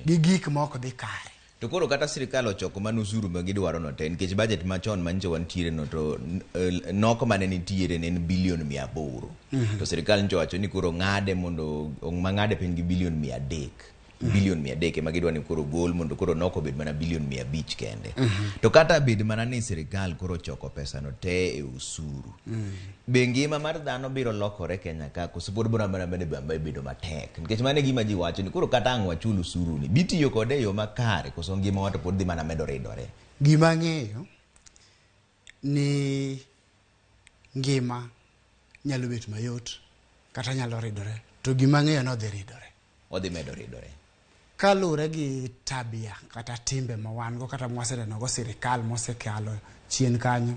gi gik moko dhi kare. To koro kata sirikal ochoko man osuru ma gidwaro no te nikech budget machon manche wantiere no to nok mane nitiere ne bilion 800 to sirikal ncho wacho ni koro ng'ade mondo mang'ade piny gi bilion 300 bilion 300 ema gidwa ni koro gol mondo koro nok obed mana bilion 500 kende. To kata bed mana ni sirikal koro choko pesa no te e osuru. Be ngima mar dhano biro lokore Kenya ka koso pod bora mana bedo matek nikech mane gima ji wacho ni koro kata ang' wachul osuru ni bitiyo kode yo makare koso ngima wato pod dhi mana medo ridore. Gima ng'eyo ni ngima nyalo bet mayot kata nyalo ridore, to gima ng'eyo no dhi ridore, odhi medo ridore kalure gi tabia kata timbe ma wan go kata mwaseneno go sirikal mosekalo chien kanyo.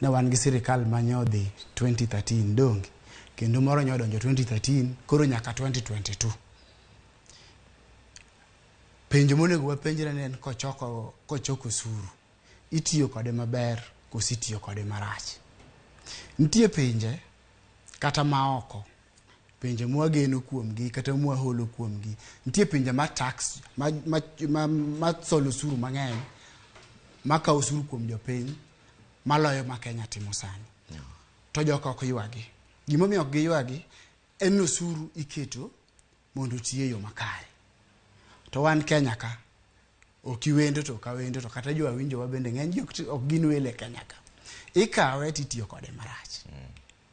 Ne wan gi sirikal manyodhi 2013 dongi kendo moro nyodonjo 2013 koro nyaka 2022. Penjo monego wapenjre ne en kochoko osuru itiyo kode maber koso itiyo kode marach. Nitie pinje kata maoko, pinje mwageno kuomgi kata mwaholo kuomgi, nitie pinje ma tax ma solo osuru mang'eny maka osuru kuom jopiny maloyo ma Kenya timo sani. To joka ok ywagi. Gimomiyo ok giywagi en osuru iketo mondo tiye yo makare. To wan Kenya ka ok iwendo to ka wendo to kata jo awinjo wa bende ng'eny ok gin wele Kenya ka. Ikawe titiyo kode marach.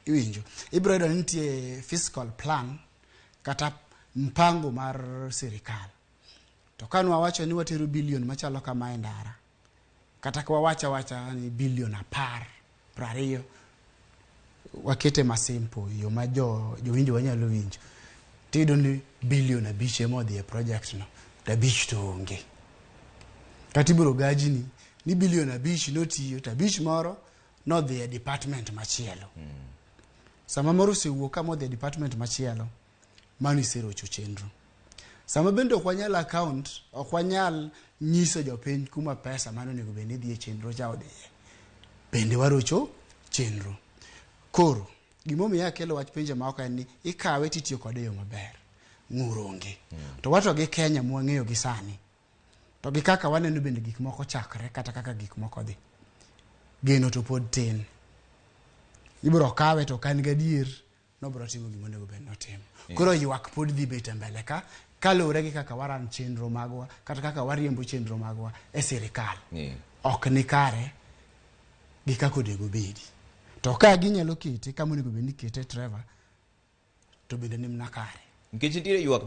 Iwinjo. Ibro yudo nitie fiscal plan kata mpango mar sirikal. To kanwa wacho ni watero bilion machalo kama e ndara. Kata kwa wacha ni bilion 10, 20 wakete masimpo yo ma jo winjo wanyalo winjo. Tido ni bilion 5 modhi e project no. 5 to onge. Katiburo gaji ni bilion 5 notiyo, 5 moro no dhi e department machielo. Sama moro sewuok ka modhi e department machielo, mano iserocho chenro. Sama bende ok wanyal account, ok wanyal nyiso jopiny kuma pesa mano nego bende dhi e chenro cha odhiye. Bende warocho chenro. Koro, gimomiyo akelo wach pinje maoko en ni ikawe titiyo kode yo maber. Ng'uro onge. To wato gi Kenya mwang'eyo gi sani. To gi kaka waneno bende gik moko chakre kata kaka gik moko dhi. Geno to pod tin. Ibro kawe to kan gadier no bro timo gima nego bende notimo. Koro ywak pod dhi bet mbele ka kalure gi kaka waran chenro magwa kata kaka wariembo chenro magwa e sirikal. Ok ni kare gi kako dego bedi. To ka ginyalo kete kama nego bende kete Trevor to bende ni mna kare. Nikech nitiere ywak